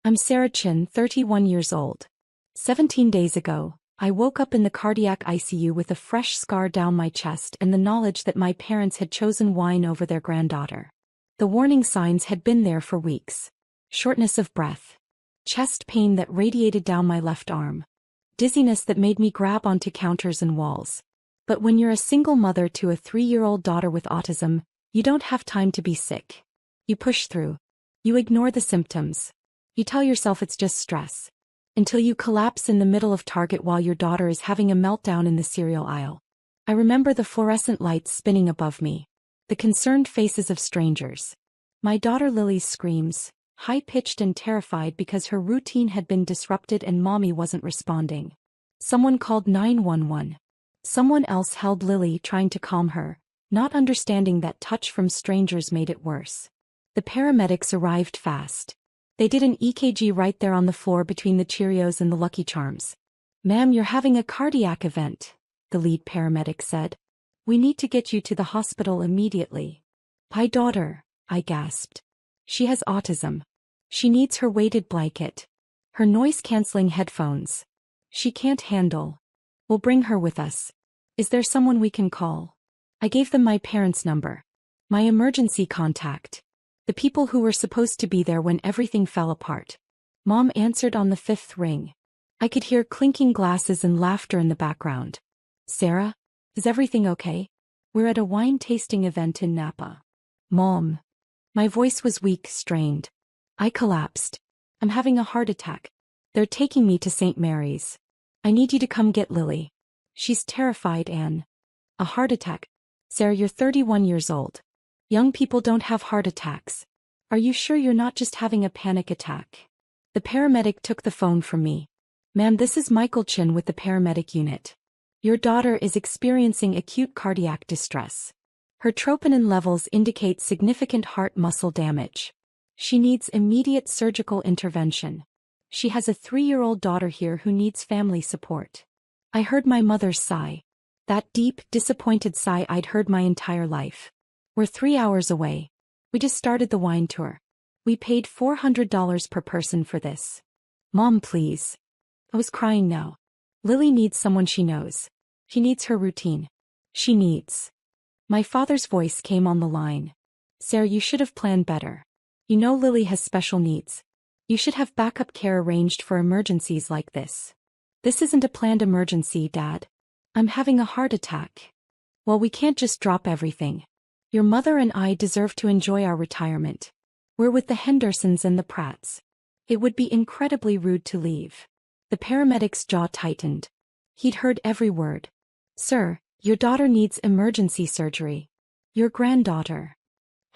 I'm Sarah Chin, 31 years old. 17 days ago, I woke up in the cardiac ICU with a fresh scar down my chest and the knowledge that my parents had chosen wine over their granddaughter. The warning signs had been there for weeks. Shortness of breath. Chest pain that radiated down my left arm. Dizziness that made me grab onto counters and walls. But when you're a single mother to a 3-year-old daughter with autism, you don't have time to be sick. You push through. You ignore the symptoms. You tell yourself it's just stress. Until you collapse in the middle of Target while your daughter is having a meltdown in the cereal aisle. I remember the fluorescent lights spinning above me. The concerned faces of strangers. My daughter Lily's screams, high-pitched and terrified because her routine had been disrupted and mommy wasn't responding. Someone called 911. Someone else held Lily trying to calm her, not understanding that touch from strangers made it worse. The paramedics arrived fast. They did an EKG right there on the floor between the Cheerios and the Lucky Charms. "Ma'am, you're having a cardiac event," the lead paramedic said. "We need to get you to the hospital immediately." "My daughter," I gasped. "She has autism. She needs her weighted blanket. Her noise-canceling headphones. She can't handle. We'll bring her with us. Is there someone we can call?" I gave them my parents' number. My emergency contact. The people who were supposed to be there when everything fell apart. Mom answered on the 5th ring. I could hear clinking glasses and laughter in the background. "Sarah? Is everything okay? We're at a wine tasting event in Napa." "Mom." My voice was weak, strained. I collapsed. "I'm having a heart attack. They're taking me to St. Mary's. I need you to come get Lily. She's terrified and..." "A heart attack? Sarah, you're 31 years old. Young people don't have heart attacks. Are you sure you're not just having a panic attack?" The paramedic took the phone from me. "Ma'am, this is Michael Chin with the paramedic unit. Your daughter is experiencing acute cardiac distress. Her troponin levels indicate significant heart muscle damage. She needs immediate surgical intervention. She has a 3-year-old daughter here who needs family support." I heard my mother's sigh. That deep, disappointed sigh I'd heard my entire life. "We're 3 hours away. We just started the wine tour. We paid $400 per person for this. Mom, please." I was crying now. Lily needs someone she knows. She needs her routine. She needs... My father's voice came on the line. "Sarah, you should have planned better. You know Lily has special needs. You should have backup care arranged for emergencies like this." "This isn't a planned emergency, Dad. I'm having a heart attack." "Well, we can't just drop everything. Your mother and I deserve to enjoy our retirement. We're with the Hendersons and the Pratts. It would be incredibly rude to leave." The paramedic's jaw tightened. He'd heard every word. "Sir, your daughter needs emergency surgery. Your granddaughter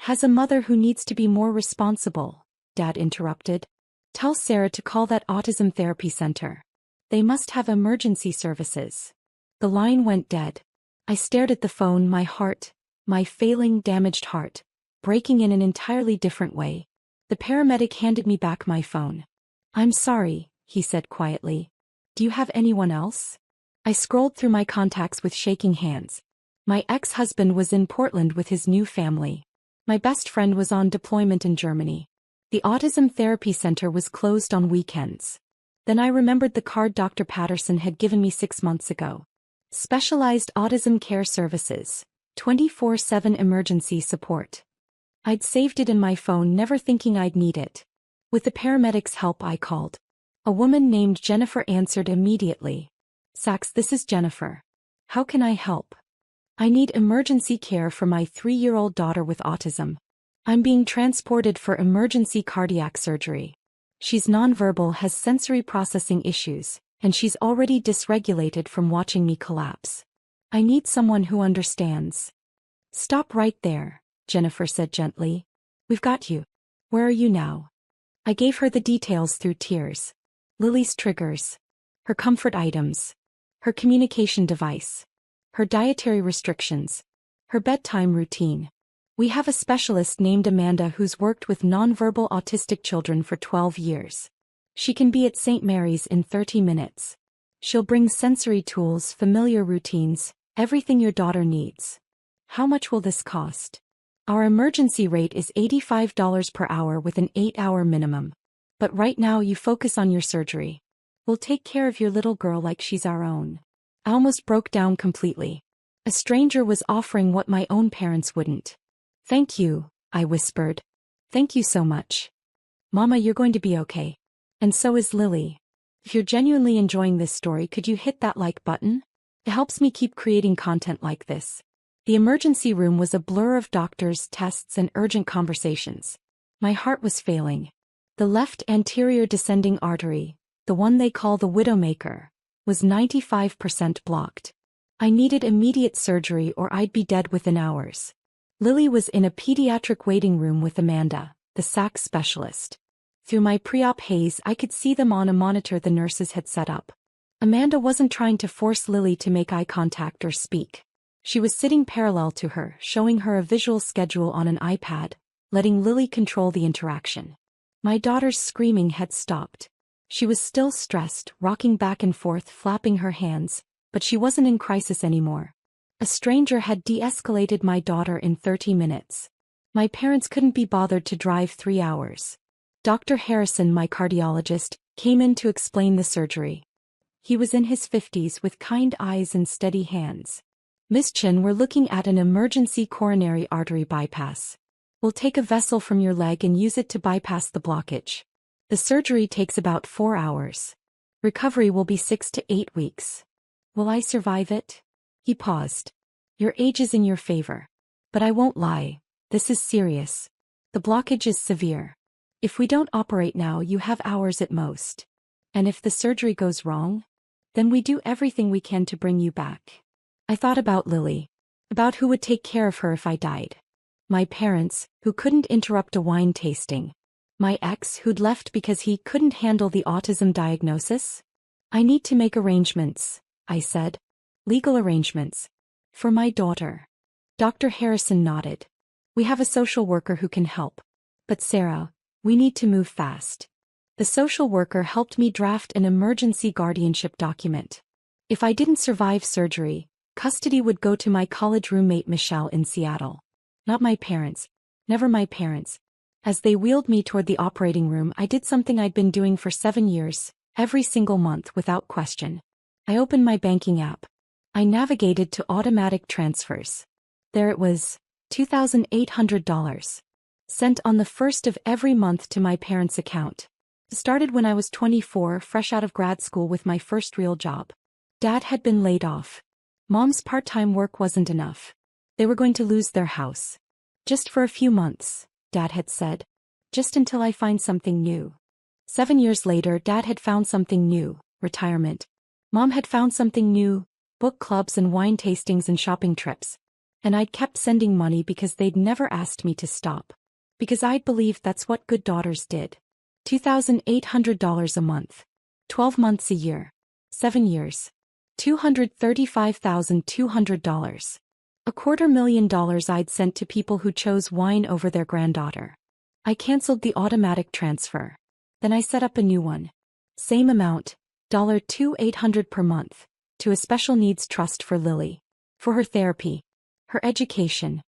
has a mother who needs to be more responsible," Dad interrupted. "Tell Sarah to call that autism therapy center. They must have emergency services." The line went dead. I stared at the phone, my failing, damaged heart, breaking in an entirely different way. The paramedic handed me back my phone. "I'm sorry," he said quietly. "Do you have anyone else?" I scrolled through my contacts with shaking hands. My ex-husband was in Portland with his new family. My best friend was on deployment in Germany. The Autism Therapy Center was closed on weekends. Then I remembered the card Dr. Patterson had given me 6 months ago. Specialized Autism Care Services. 24/7 emergency support. I'd saved it in my phone, never thinking I'd need it. With the paramedics' help, I called. A woman named Jennifer answered immediately. "Sachs, this is Jennifer. How can I help?" "I need emergency care for my 3-year-old daughter with autism. I'm being transported for emergency cardiac surgery. She's nonverbal, has sensory processing issues, and she's already dysregulated from watching me collapse. I need someone who understands." "Stop right there," Jennifer said gently. "We've got you. Where are you now?" I gave her the details through tears. Lily's triggers. Her comfort items. Her communication device. Her dietary restrictions. Her bedtime routine. "We have a specialist named Amanda who's worked with nonverbal autistic children for 12 years. She can be at St. Mary's in 30 minutes. She'll bring sensory tools, familiar routines, everything your daughter needs." "How much will this cost?" "Our emergency rate is $85 per hour with an 8-hour minimum. But right now you focus on your surgery. We'll take care of your little girl like she's our own. I almost broke down completely. A stranger was offering what my own parents wouldn't. Thank you, I whispered. Thank you so much. Mama, you're going to be okay. And so is Lily. If you're genuinely enjoying this story, could you hit that like button? It helps me keep creating content like this. The emergency room was a blur of doctors, tests, and urgent conversations. My heart was failing. The left anterior descending artery, the one they call the widowmaker, was 95% blocked. I needed immediate surgery or I'd be dead within hours. Lily was in a pediatric waiting room with Amanda, the SAC specialist. Through my pre-op haze, I could see them on a monitor the nurses had set up. Amanda wasn't trying to force Lily to make eye contact or speak. She was sitting parallel to her, showing her a visual schedule on an iPad, letting Lily control the interaction. My daughter's screaming had stopped. She was still stressed, rocking back and forth, flapping her hands, but she wasn't in crisis anymore. A stranger had de-escalated my daughter in 30 minutes. My parents couldn't be bothered to drive 3 hours. Dr. Harrison, my cardiologist, came in to explain the surgery. He was in his 50s with kind eyes and steady hands. Miss Chin, we're looking at an emergency coronary artery bypass. We'll take a vessel from your leg and use it to bypass the blockage. The surgery takes about 4 hours. Recovery will be 6 to 8 weeks. Will I survive it? He paused. Your age is in your favor. But I won't lie, this is serious. The blockage is severe. If we don't operate now, you have hours at most. And if the surgery goes wrong, then we do everything we can to bring you back. I thought about Lily. About who would take care of her if I died. My parents, who couldn't interrupt a wine tasting. My ex, who'd left because he couldn't handle the autism diagnosis. I need to make arrangements, I said. Legal arrangements. For my daughter. Dr. Harrison nodded. We have a social worker who can help. But Sarah, we need to move fast. The social worker helped me draft an emergency guardianship document. If I didn't survive surgery, custody would go to my college roommate Michelle in Seattle. Not my parents. Never my parents. As they wheeled me toward the operating room, I did something I'd been doing for 7 years, every single month without question. I opened my banking app. I navigated to automatic transfers. There it was, $2,800. Sent on the first of every month to my parents' account. Started when I was 24, fresh out of grad school with my first real job. Dad had been laid off. Mom's part-time work wasn't enough. They were going to lose their house. Just for a few months, Dad had said. Just until I find something new. 7 years later, Dad had found something new, retirement. Mom had found something new, book clubs and wine tastings and shopping trips. And I'd kept sending money because they'd never asked me to stop. Because I'd believed that's what good daughters did. $2,800 a month. 12 months a year. 7 years. $235,200. $250,000 I'd sent to people who chose wine over their granddaughter. I canceled the automatic transfer. Then I set up a new one. Same amount, $2,800 per month, to a special needs trust for Lily. For her therapy. Her education.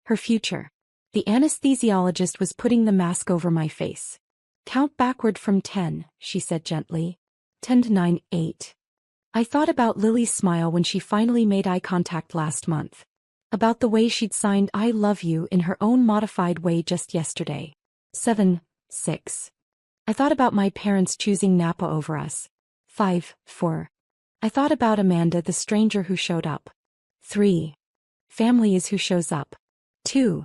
Her future. The anesthesiologist was putting the mask over my face. Count backward from 10, she said gently. 10 to 9, 8. I thought about Lily's smile when she finally made eye contact last month. About the way she'd signed I love you in her own modified way just yesterday. 7, 6. I thought about my parents choosing Napa over us. 5, 4. I thought about Amanda, the stranger who showed up. 3. Family is who shows up. 2.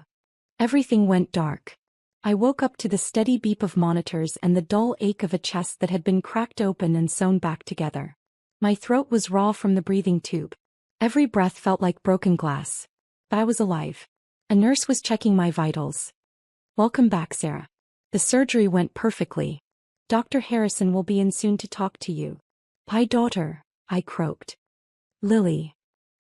Everything went dark. I woke up to the steady beep of monitors and the dull ache of a chest that had been cracked open and sewn back together. My throat was raw from the breathing tube. Every breath felt like broken glass. But I was alive. A nurse was checking my vitals. Welcome back, Sarah. The surgery went perfectly. Dr. Harrison will be in soon to talk to you. Hi, daughter, I croaked. Lily.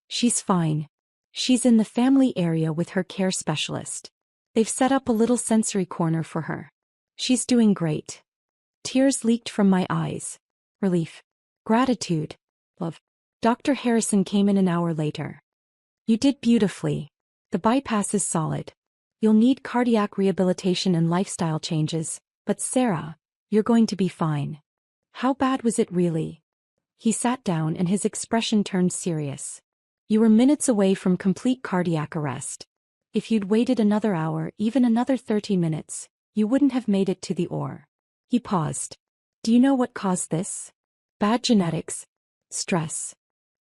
She's fine. She's in the family area with her care specialist. They've set up a little sensory corner for her. She's doing great. Tears leaked from my eyes. Relief. Gratitude. Love. Dr. Harrison came in an hour later. You did beautifully. The bypass is solid. You'll need cardiac rehabilitation and lifestyle changes, but Sarah, You're going to be fine. How bad was it really? He sat down and his expression turned serious. You were minutes away from complete cardiac arrest. If you'd waited another hour, even another 30 minutes, you wouldn't have made it to the OR. He paused. Do you know what caused this? Bad genetics? Stress?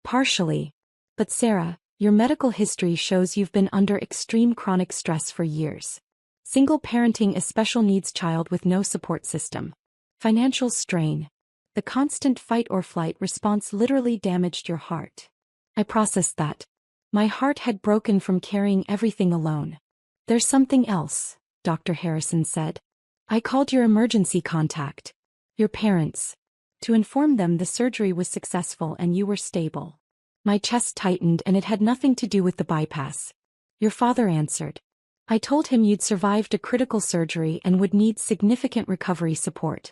Partially. But Sarah, your medical history shows you've been under extreme chronic stress for years. Single parenting a special needs child with no support system. Financial strain. The constant fight or flight response literally damaged your heart. I processed that. My heart had broken from carrying everything alone. There's something else, Dr. Harrison said. I called your emergency contact. Your parents. To inform them the surgery was successful and you were stable. My chest tightened and it had nothing to do with the bypass. Your father answered. I told him you'd survived a critical surgery and would need significant recovery support.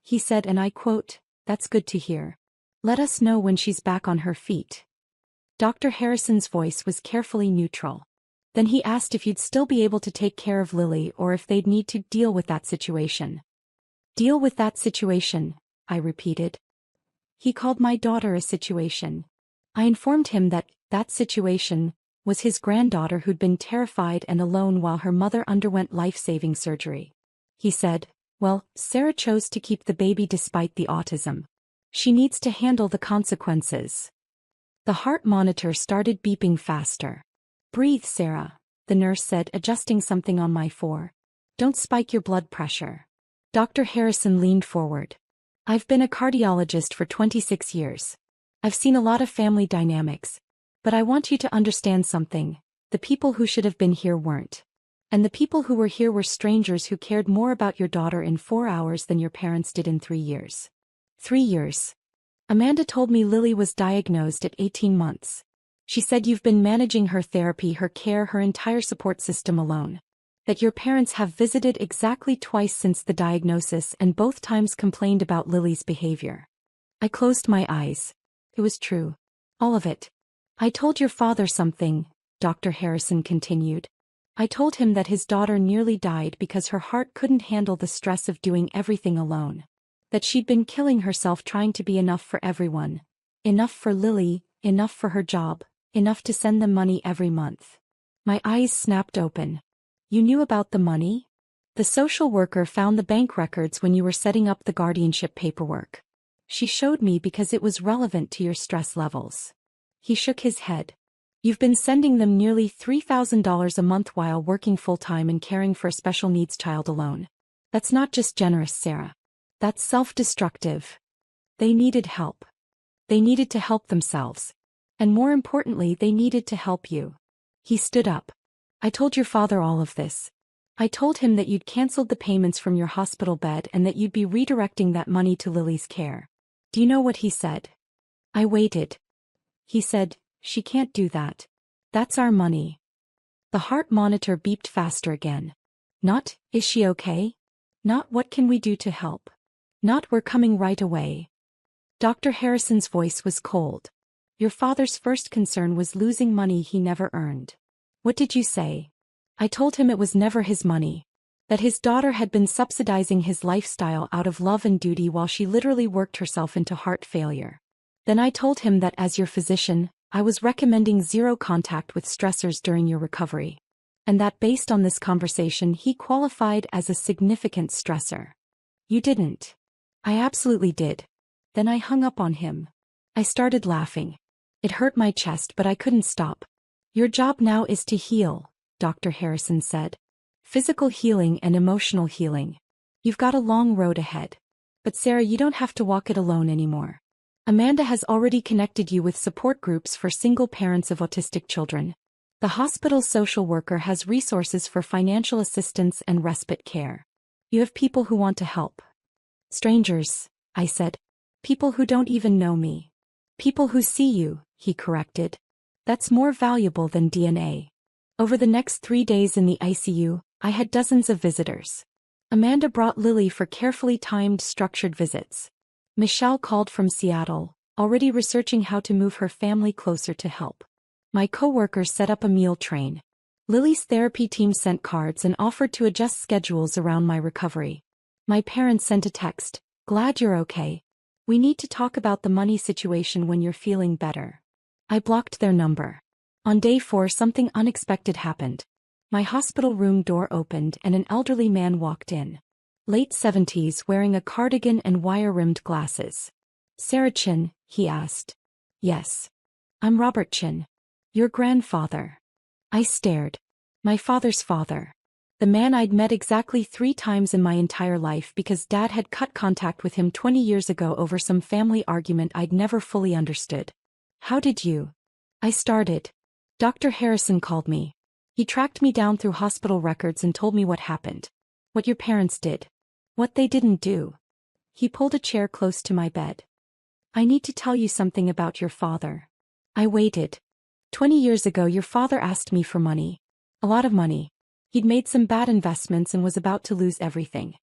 He said, and I quote, "That's good to hear. Let us know when she's back on her feet." Dr. Harrison's voice was carefully neutral. Then he asked if you'd still be able to take care of Lily or if they'd need to deal with that situation. Deal with that situation, I repeated. He called my daughter a situation. I informed him that that situation was his granddaughter who'd been terrified and alone while her mother underwent life-saving surgery. He said, well, Sarah chose to keep the baby despite the autism. She needs to handle the consequences. The heart monitor started beeping faster. Breathe, Sarah, the nurse said, adjusting something on my fore. Don't spike your blood pressure. Dr. Harrison leaned forward. I've been a cardiologist for 26 years. I've seen a lot of family dynamics. But I want you to understand something. The people who should have been here weren't. And the people who were here were strangers who cared more about your daughter in 4 hours than your parents did in 3 years. 3 years. Amanda told me Lily was diagnosed at 18 months. She said you've been managing her therapy, her care, her entire support system alone. That your parents have visited exactly twice since the diagnosis and both times complained about Lily's behavior. I closed my eyes. It was true. All of it. I told your father something, Dr. Harrison continued. I told him that his daughter nearly died because her heart couldn't handle the stress of doing everything alone. That she'd been killing herself trying to be enough for everyone. Enough for Lily, enough for her job, enough to send them money every month. My eyes snapped open. You knew about the money? The social worker found the bank records when you were setting up the guardianship paperwork. She showed me because it was relevant to your stress levels. He shook his head. You've been sending them nearly $3,000 a month while working full-time and caring for a special needs child alone. That's not just generous, Sarah. That's self-destructive. They needed help. They needed to help themselves. And more importantly, they needed to help you. He stood up. I told your father all of this. I told him that you'd canceled the payments from your hospital bed and that you'd be redirecting that money to Lily's care. Do you know what he said? I waited. He said, she can't do that. That's our money. The heart monitor beeped faster again. Not, is she okay? Not, what can we do to help? Not, we're coming right away. Dr. Harrison's voice was cold. Your father's first concern was losing money he never earned. What did you say? I told him it was never his money. That his daughter had been subsidizing his lifestyle out of love and duty while she literally worked herself into heart failure. Then I told him that as your physician, I was recommending zero contact with stressors during your recovery. And that based on this conversation he qualified as a significant stressor. You didn't. I absolutely did. Then I hung up on him. I started laughing. It hurt my chest but I couldn't stop. Your job now is to heal, Dr. Harrison said. Physical healing and emotional healing. You've got a long road ahead. But Sarah, you don't have to walk it alone anymore. Amanda has already connected you with support groups for single parents of autistic children. The hospital's social worker has resources for financial assistance and respite care. You have people who want to help. Strangers, I said. People who don't even know me. People who see you, he corrected. That's more valuable than DNA. Over the next 3 days in the ICU, I had dozens of visitors. Amanda brought Lily for carefully timed, structured visits. Michelle called from Seattle, already researching how to move her family closer to help. My coworkers set up a meal train. Lily's therapy team sent cards and offered to adjust schedules around my recovery. My parents sent a text. Glad you're okay. We need to talk about the money situation when you're feeling better. I blocked their number. On day 4, something unexpected happened. My hospital room door opened and an elderly man walked in. Late 70s, wearing a cardigan and wire-rimmed glasses. Sarah Chin, he asked. Yes. I'm Robert Chin. Your grandfather. I stared. My father's father. The man I'd met exactly 3 times in my entire life because Dad had cut contact with him 20 years ago over some family argument I'd never fully understood. How did you? I started. Dr. Harrison called me. He tracked me down through hospital records and told me what happened. What your parents did. What they didn't do. He pulled a chair close to my bed. I need to tell you something about your father. I waited. 20 years ago your father asked me for money. A lot of money. He'd made some bad investments and was about to lose everything.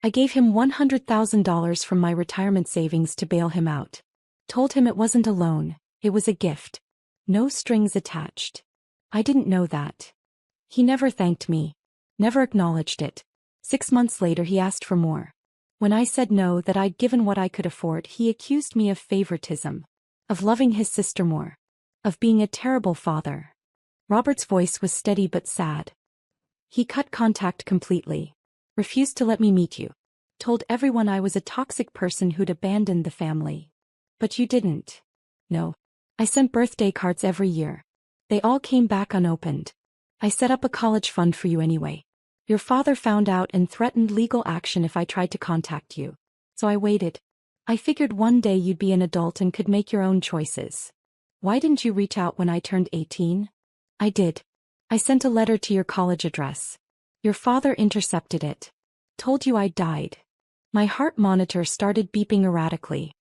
I gave him $100,000 from my retirement savings to bail him out. Told him it wasn't a loan, it was a gift. No strings attached. I didn't know that. He never thanked me. Never acknowledged it. 6 months later he asked for more. When I said no, that I'd given what I could afford, he accused me of favoritism. Of loving his sister more. Of being a terrible father. Robert's voice was steady but sad. He cut contact completely. Refused to let me meet you. Told everyone I was a toxic person who'd abandoned the family. But you didn't. No. I sent birthday cards every year. They all came back unopened. I set up a college fund for you anyway. Your father found out and threatened legal action if I tried to contact you. So I waited. I figured one day you'd be an adult and could make your own choices. Why didn't you reach out when I turned 18? I did. I sent a letter to your college address. Your father intercepted it. Told you I died. My heart monitor started beeping erratically.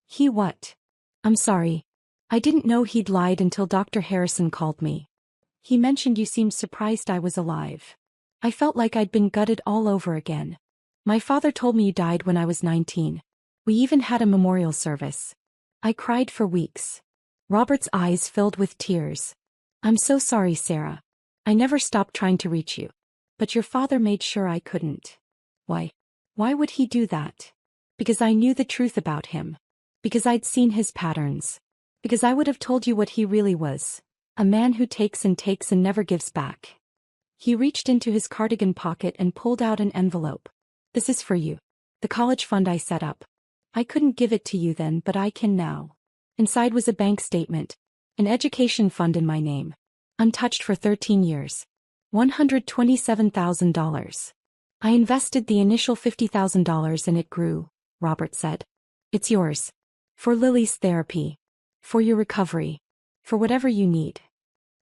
He what? I'm sorry. I didn't know he'd lied until Dr. Harrison called me. He mentioned you seemed surprised I was alive. I felt like I'd been gutted all over again. My father told me you died when I was 19. We even had a memorial service. I cried for weeks. Robert's eyes filled with tears. I'm so sorry, Sarah. I never stopped trying to reach you. But your father made sure I couldn't. Why? Why would he do that? Because I knew the truth about him. Because I'd seen his patterns. Because I would have told you what he really was. A man who takes and never gives back. He reached into his cardigan pocket and pulled out an envelope. This is for you. The college fund I set up. I couldn't give it to you then, but I can now. Inside was a bank statement. An education fund in my name. Untouched for 13 years. $127,000. I invested the initial $50,000 and it grew, Robert said. It's yours. For Lily's therapy. For your recovery. For whatever you need.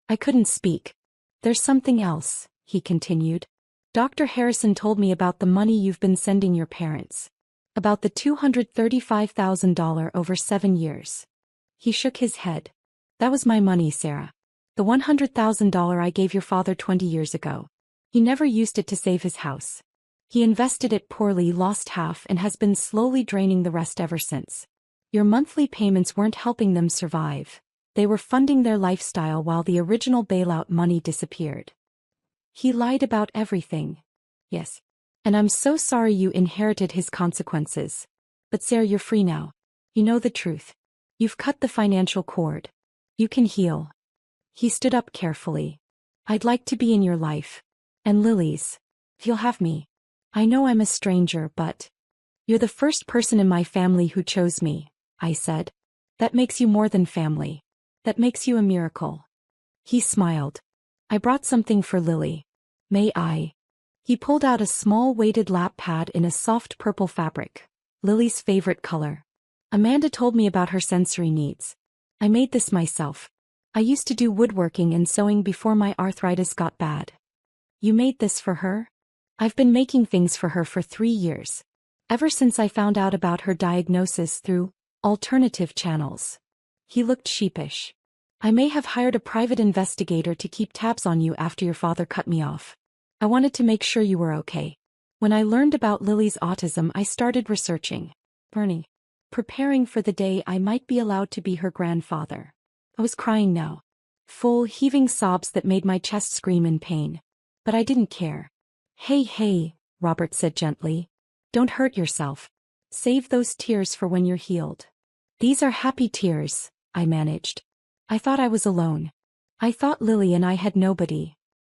I couldn't speak. There's something else, he continued. Dr. Harrison told me about the money you've been sending your parents. About the $235,000 over 7 years. He shook his head. That was my money, Sarah. The $100,000 I gave your father 20 years ago. He never used it to save his house. He invested it poorly, lost half, and has been slowly draining the rest ever since. Your monthly payments weren't helping them survive. They were funding their lifestyle while the original bailout money disappeared. He lied about everything. Yes. And I'm so sorry you inherited his consequences. But Sarah, you're free now. You know the truth. You've cut the financial cord. You can heal. He stood up carefully. I'd like to be in your life. And Lily's. If you'll have me. I know I'm a stranger, but you're the first person in my family who chose me, I said. That makes you more than family. That makes you a miracle. He smiled. I brought something for Lily. May I? He pulled out a small weighted lap pad in a soft purple fabric. Lily's favorite color. Amanda told me about her sensory needs. I made this myself. I used to do woodworking and sewing before my arthritis got bad. You made this for her? I've been making things for her for 3 years. Ever since I found out about her diagnosis through alternative channels. He looked sheepish. I may have hired a private investigator to keep tabs on you after your father cut me off. I wanted to make sure you were okay. When I learned about Lily's autism, I started researching. Bernie. Preparing for the day I might be allowed to be her grandfather. I was crying now. Full, heaving sobs that made my chest scream in pain. But I didn't care. Hey, Robert said gently. Don't hurt yourself. Save those tears for when you're healed. These are happy tears, I managed. I thought I was alone. I thought Lily and I had nobody.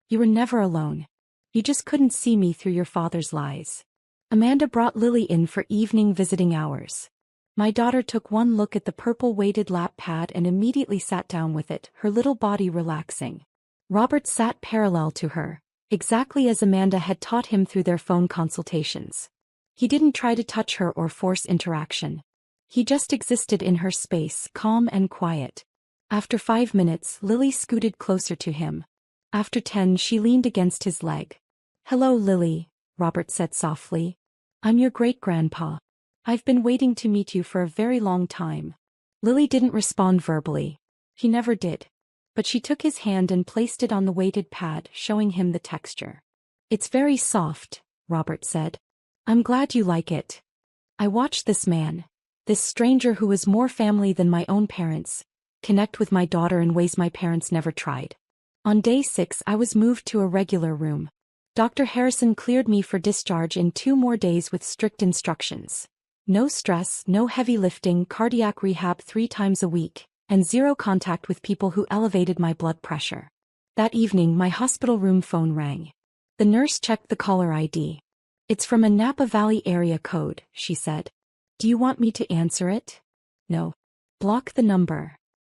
You were never alone. You just couldn't see me through your father's lies. Amanda brought Lily in for evening visiting hours. My daughter took one look at the purple weighted lap pad and immediately sat down with it, her little body relaxing. Robert sat parallel to her, exactly as Amanda had taught him through their phone consultations. He didn't try to touch her or force interaction. He just existed in her space, calm and quiet. After 5 minutes, Lily scooted closer to him. After 10, she leaned against his leg. "Hello, Lily," Robert said softly. "I'm your great-grandpa. I've been waiting to meet you for a very long time." Lily didn't respond verbally. He never did. But she took his hand and placed it on the weighted pad, showing him the texture. "It's very soft," Robert said. "I'm glad you like it." I watched this man, this stranger who was more family than my own parents, connect with my daughter in ways my parents never tried. On day 6, I was moved to a regular room. Dr. Harrison cleared me for discharge in 2 more days with strict instructions. No stress, no heavy lifting, cardiac rehab 3 times a week, and 0 contact with people who elevated my blood pressure. That evening, my hospital room phone rang. The nurse checked the caller ID. "It's from a Napa Valley area code," she said. "Do you want me to answer it?" "No. Block the number."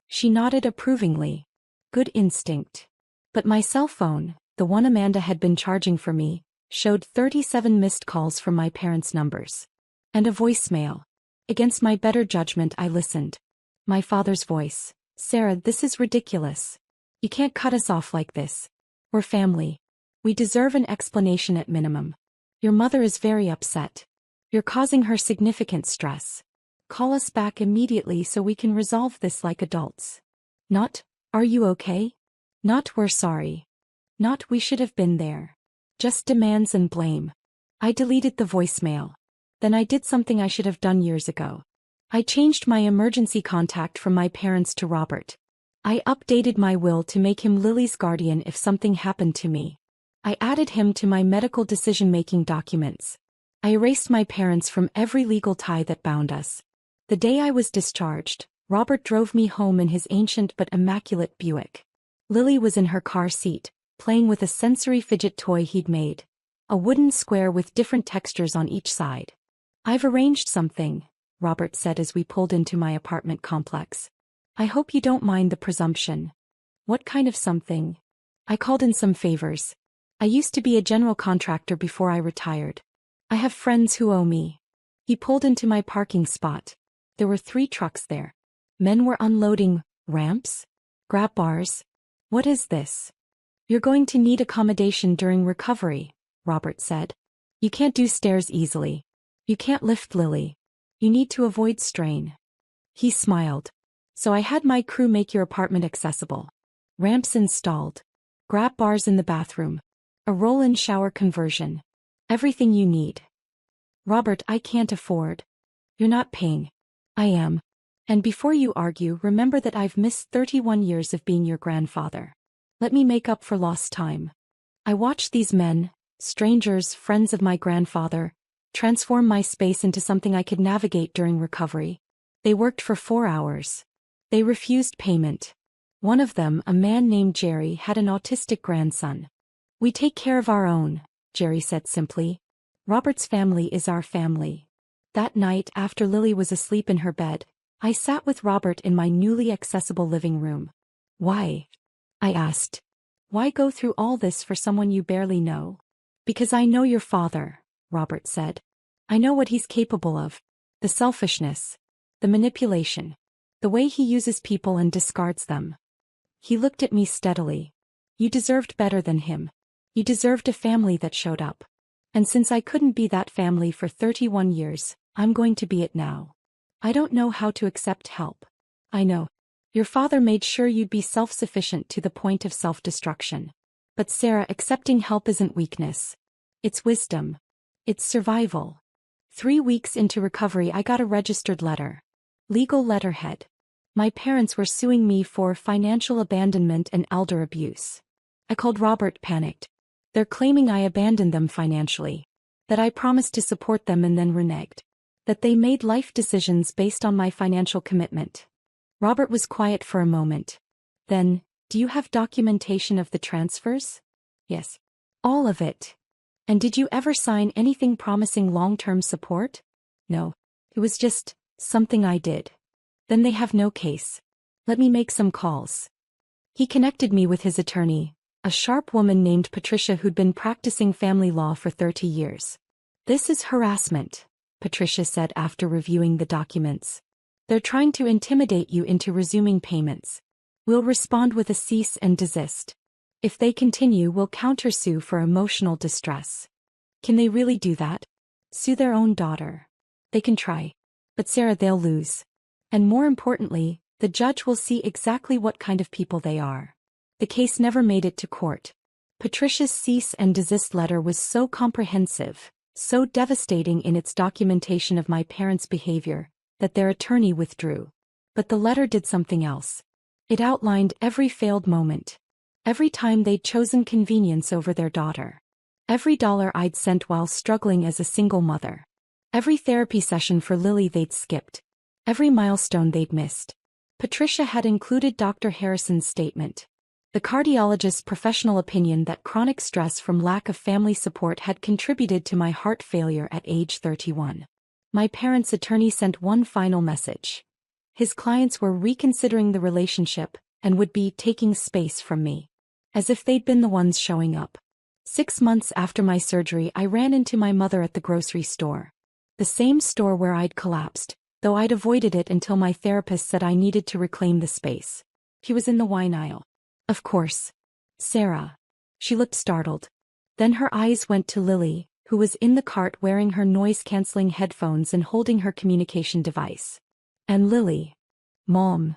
She nodded approvingly. Good instinct. But my cell phone, the one Amanda had been charging for me, showed 37 missed calls from my parents' numbers. And a voicemail. Against my better judgment, I listened. My father's voice. "Sarah, this is ridiculous. You can't cut us off like this. We're family. We deserve an explanation at minimum. Your mother is very upset. You're causing her significant stress. Call us back immediately so we can resolve this like adults. Not, 'Are you okay?' Not, 'We're sorry.' Not, 'We should have been there.' Just demands and blame." I deleted the voicemail. Then I did something I should have done years ago. I changed my emergency contact from my parents to Robert. I updated my will to make him Lily's guardian if something happened to me. I added him to my medical decision-making documents. I erased my parents from every legal tie that bound us. The day I was discharged, Robert drove me home in his ancient but immaculate Buick. Lily was in her car seat, playing with a sensory fidget toy he'd made. A wooden square with different textures on each side. "I've arranged something," Robert said as we pulled into my apartment complex. "I hope you don't mind the presumption." "What kind of something?" "I called in some favors. I used to be a general contractor before I retired. I have friends who owe me." He pulled into my parking spot. There were 3 trucks there. Men were unloading ramps? Grab bars? "What is this?" "You're going to need accommodation during recovery," Robert said. "You can't do stairs easily. You can't lift Lily. You need to avoid strain." He smiled. "So I had my crew make your apartment accessible. Ramps installed. Grab bars in the bathroom. A roll-in shower conversion. Everything you need." "Robert, I can't afford." "You're not paying. I am. And before you argue, remember that I've missed 31 years of being your grandfather. Let me make up for lost time." I watched these men, strangers, friends of my grandfather, transform my space into something I could navigate during recovery. They worked for 4 hours. They refused payment. One of them, a man named Jerry, had an autistic grandson. "We take care of our own," Jerry said simply. "Robert's family is our family." That night, after Lily was asleep in her bed, I sat with Robert in my newly accessible living room. "Why?" I asked. "Why go through all this for someone you barely know?" "Because I know your father," Robert said. "I know what he's capable of. The selfishness. The manipulation. The way he uses people and discards them." He looked at me steadily. "You deserved better than him. You deserved a family that showed up. And since I couldn't be that family for 31 years, I'm going to be it now. I don't know how to accept help. I know. Your father made sure you'd be self-sufficient to the point of self-destruction. But Sarah, accepting help isn't weakness. It's wisdom. It's survival." 3 weeks into recovery, I got a registered letter. Legal letterhead. My parents were suing me for financial abandonment and elder abuse. I called Robert, panicked. "They're claiming I abandoned them financially." That I promised to support them and then reneged. That they made life decisions based on my financial commitment. Robert was quiet for a moment. Then, do you have documentation of the transfers? Yes. All of it. And did you ever sign anything promising long-term support? No. It was just something I did. Then they have no case. Let me make some calls. He connected me with his attorney, a sharp woman named Patricia who'd been practicing family law for 30 years. This is harassment, Patricia said after reviewing the documents. They're trying to intimidate you into resuming payments. We'll respond with a cease and desist. If they continue, we'll countersue for emotional distress. Can they really do that? Sue their own daughter. They can try. But Sarah, they'll lose. And more importantly, the judge will see exactly what kind of people they are. The case never made it to court. Patricia's cease and desist letter was so comprehensive, so devastating in its documentation of my parents' behavior, that their attorney withdrew. But the letter did something else. It outlined every failed moment. Every time they'd chosen convenience over their daughter. Every dollar I'd sent while struggling as a single mother. Every therapy session for Lily they'd skipped. Every milestone they'd missed. Patricia had included Dr. Harrison's statement. The cardiologist's professional opinion that chronic stress from lack of family support had contributed to my heart failure at age 31. My parents' attorney sent one final message. His clients were reconsidering the relationship and would be taking space from me. As if they'd been the ones showing up. 6 months after my surgery, I ran into my mother at the grocery store. The same store where I'd collapsed, though I'd avoided it until my therapist said I needed to reclaim the space. He was in the wine aisle. Of course. Sarah. She looked startled. Then her eyes went to Lily, who was in the cart wearing her noise-canceling headphones and holding her communication device. And Lily. Mom.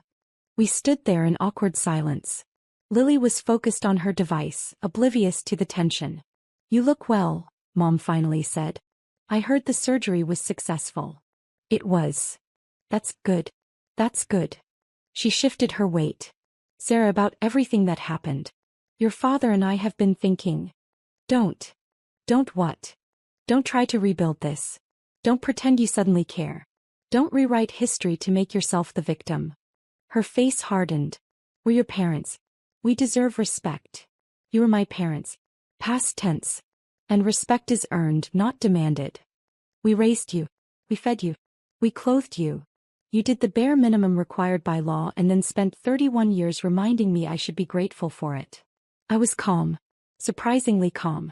We stood there in awkward silence. Lily was focused on her device, oblivious to the tension. You look well, Mom finally said. I heard the surgery was successful. It was. That's good. That's good. She shifted her weight. Sarah, about everything that happened. Your father and I have been thinking. Don't. Don't what? Don't try to rebuild this. Don't pretend you suddenly care. Don't rewrite history to make yourself the victim. Her face hardened. We're your parents. We deserve respect. You were my parents. Past tense. And respect is earned, not demanded. We raised you. We fed you. We clothed you. You did the bare minimum required by law and then spent 31 years reminding me I should be grateful for it. I was calm. Surprisingly calm.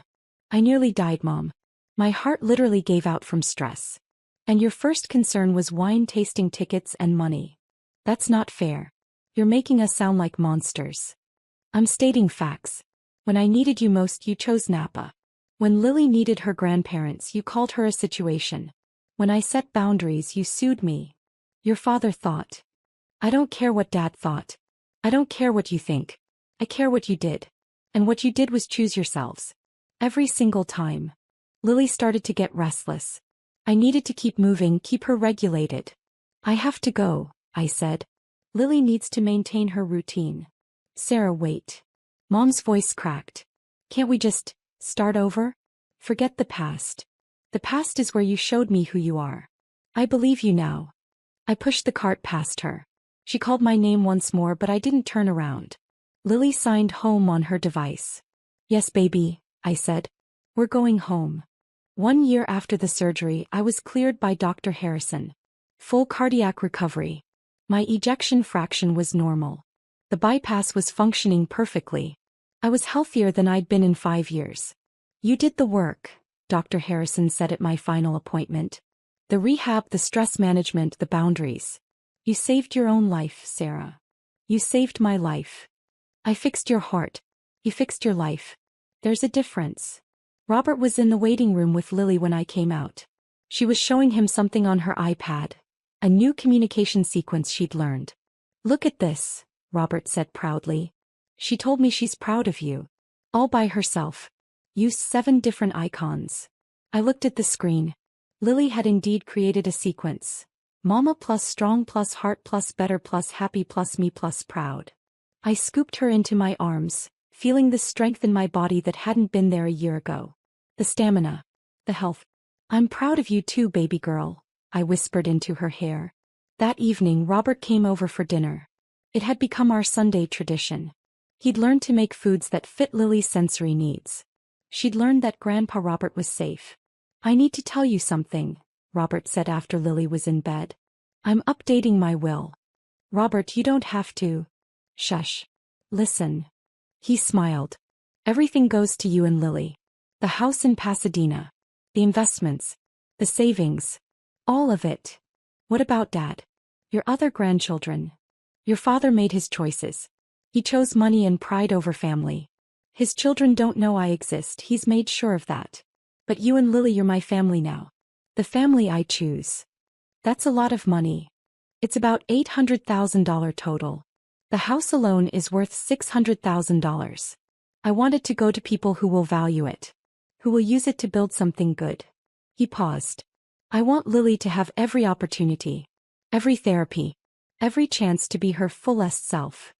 I nearly died, Mom. My heart literally gave out from stress. And your first concern was wine tasting tickets and money. That's not fair. You're making us sound like monsters. I'm stating facts. When I needed you most, you chose Napa. When Lily needed her grandparents, you called her a situation. When I set boundaries, you sued me. Your father thought. I don't care what Dad thought. I don't care what you think. I care what you did. And what you did was choose yourselves. Every single time. Lily started to get restless. I needed to keep moving, keep her regulated. I have to go, I said. Lily needs to maintain her routine. Sarah, wait. Mom's voice cracked. Can't we just start over? Forget the past. The past is where you showed me who you are. I believe you now. I pushed the cart past her. She called my name once more, but I didn't turn around. Lily signed home on her device. Yes, baby, I said. We're going home. 1 year after the surgery, I was cleared by Dr. Harrison. Full cardiac recovery. My ejection fraction was normal. The bypass was functioning perfectly. I was healthier than I'd been in 5 years. You did the work, Dr. Harrison said at my final appointment. The rehab, the stress management, the boundaries. You saved your own life, Sarah. You saved my life. I fixed your heart. You fixed your life. There's a difference. Robert was in the waiting room with Lily when I came out. She was showing him something on her iPad. A new communication sequence she'd learned. Look at this, Robert said proudly. She told me she's proud of you. All by herself. Used 7 different icons. I looked at the screen. Lily had indeed created a sequence. Mama plus strong plus heart plus better plus happy plus me plus proud. I scooped her into my arms, feeling the strength in my body that hadn't been there a year ago. The stamina. the health. I'm proud of you too, baby girl, I whispered into her hair. That evening Robert came over for dinner. It had become our Sunday tradition. He'd learned to make foods that fit Lily's sensory needs. She'd learned that Grandpa Robert was safe. I need to tell you something, Robert said after Lily was in bed. I'm updating my will. Robert, you don't have to. Shush. Listen. He smiled. Everything goes to you and Lily. The house in Pasadena. The investments. The savings. All of it. What about Dad? Your other grandchildren? Your father made his choices. He chose money and pride over family. His children don't know I exist, he's made sure of that. But you and Lily, you're my family now. The family I choose. That's a lot of money. It's about $800,000 total. The house alone is worth $600,000. I want it to go to people who will value it. Who will use it to build something good. He paused. I want Lily to have every opportunity. Every therapy. Every chance to be her fullest self.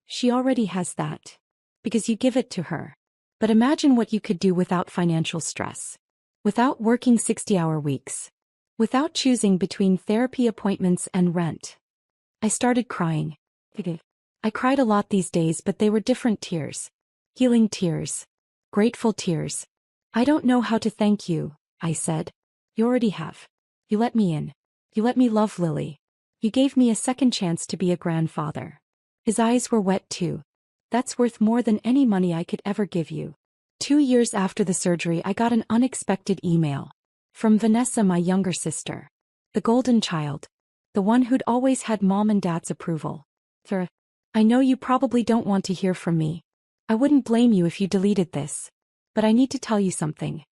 She already has that. Because you give it to her. But imagine what you could do without financial stress. Without working 60-hour weeks. Without choosing between therapy appointments and rent. I started crying. I cried a lot these days, but they were different tears. Healing tears. Grateful tears. I don't know how to thank you, I said. You already have. You let me in. You let me love Lily. You gave me a second chance to be a grandfather. His eyes were wet too. That's worth more than any money I could ever give you. 2 years after the surgery, I got an unexpected email. From Vanessa, my younger sister. The golden child. The one who'd always had Mom and Dad's approval. I know you probably don't want to hear from me. I wouldn't blame you if you deleted this. But I need to tell you something.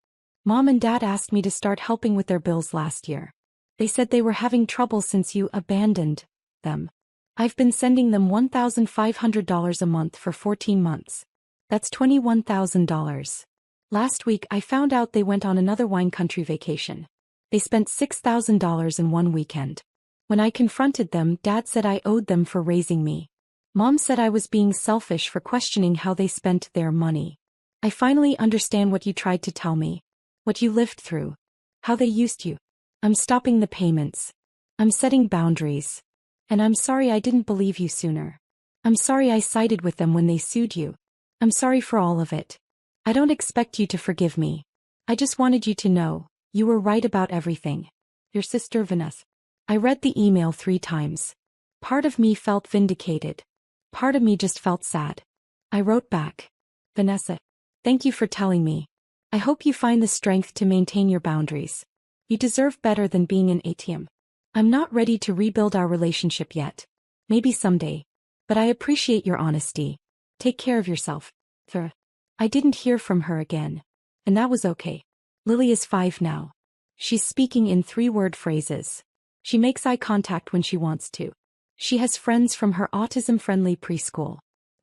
Mom and Dad asked me to start helping with their bills last year. They said they were having trouble since you abandoned them. I've been sending them $1,500 a month for 14 months. That's $21,000. Last week I found out they went on another wine country vacation. They spent $6,000 in one weekend. When I confronted them, Dad said I owed them for raising me. Mom said I was being selfish for questioning how they spent their money. I finally understand what you tried to tell me. What you lived through. How they used you. I'm stopping the payments. I'm setting boundaries. And I'm sorry I didn't believe you sooner. I'm sorry I sided with them when they sued you. I'm sorry for all of it. I don't expect you to forgive me. I just wanted you to know, you were right about everything. Your sister Vanessa. I read the email 3 times. Part of me felt vindicated. Part of me just felt sad. I wrote back. Vanessa. Thank you for telling me. I hope you find the strength to maintain your boundaries. You deserve better than being an ATM. I'm not ready to rebuild our relationship yet. Maybe someday. But I appreciate your honesty. Take care of yourself. I didn't hear from her again. And that was okay. Lily is 5 now. She's speaking in 3-word phrases. She makes eye contact when she wants to. She has friends from her autism-friendly preschool.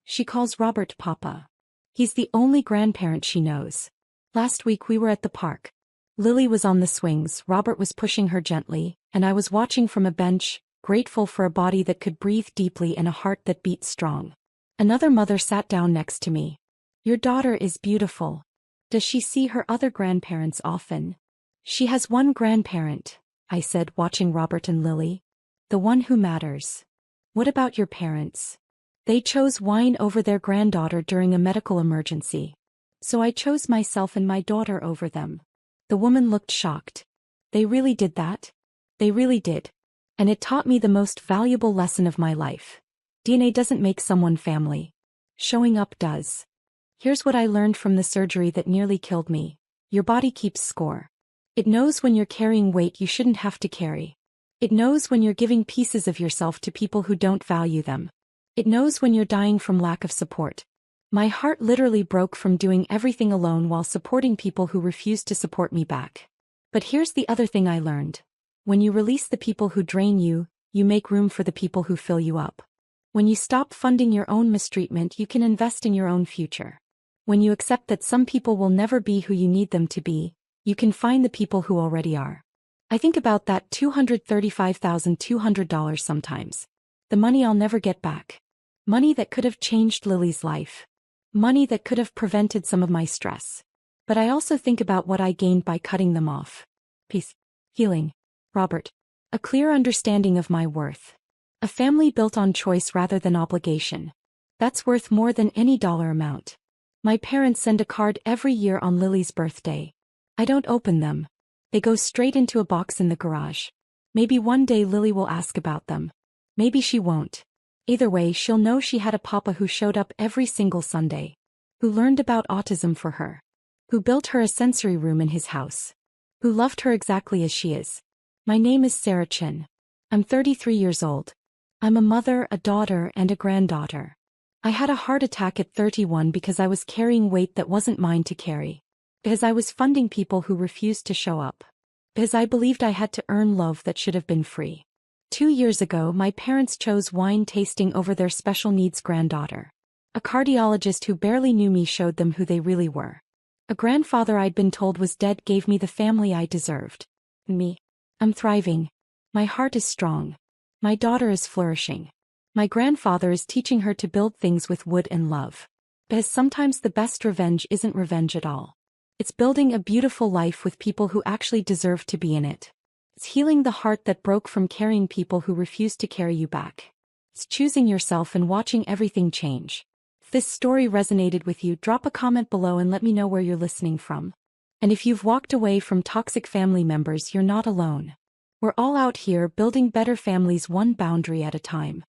She calls Robert Papa. He's the only grandparent she knows. Last week we were at the park. Lily was on the swings, Robert was pushing her gently, and I was watching from a bench, grateful for a body that could breathe deeply and a heart that beat strong. Another mother sat down next to me. Your daughter is beautiful. Does she see her other grandparents often? She has one grandparent, I said, watching Robert and Lily. The one who matters. What about your parents? They chose wine over their granddaughter during a medical emergency. So I chose myself and my daughter over them. The woman looked shocked. They really did that? They really did. And it taught me the most valuable lesson of my life. DNA doesn't make someone family. Showing up does. Here's what I learned from the surgery that nearly killed me. Your body keeps score. It knows when you're carrying weight you shouldn't have to carry. It knows when you're giving pieces of yourself to people who don't value them. It knows when you're dying from lack of support. My heart literally broke from doing everything alone while supporting people who refused to support me back. But here's the other thing I learned. When you release the people who drain you, you make room for the people who fill you up. When you stop funding your own mistreatment, you can invest in your own future. When you accept that some people will never be who you need them to be, you can find the people who already are. I think about that $235,200 sometimes. The money I'll never get back. Money that could have changed Lily's life. Money that could have prevented some of my stress. But I also think about what I gained by cutting them off. Peace. Healing. Robert. A clear understanding of my worth. A family built on choice rather than obligation. That's worth more than any dollar amount. My parents send a card every year on Lily's birthday. I don't open them. They go straight into a box in the garage. Maybe one day Lily will ask about them. Maybe she won't. Either way, she'll know she had a papa who showed up every single Sunday. Who learned about autism for her. Who built her a sensory room in his house. Who loved her exactly as she is. My name is Sarah Chin. I'm 33 years old. I'm a mother, a daughter, and a granddaughter. I had a heart attack at 31 because I was carrying weight that wasn't mine to carry. Because I was funding people who refused to show up. Because I believed I had to earn love that should have been free. 2 years ago, my parents chose wine tasting over their special needs granddaughter. A cardiologist who barely knew me showed them who they really were. A grandfather I'd been told was dead gave me the family I deserved. Me. I'm thriving. My heart is strong. My daughter is flourishing. My grandfather is teaching her to build things with wood and love. Because sometimes the best revenge isn't revenge at all. It's building a beautiful life with people who actually deserve to be in it. It's healing the heart that broke from carrying people who refused to carry you back. It's choosing yourself and watching everything change. If this story resonated with you, drop a comment below and let me know where you're listening from. And if you've walked away from toxic family members, you're not alone. We're all out here building better families one boundary at a time.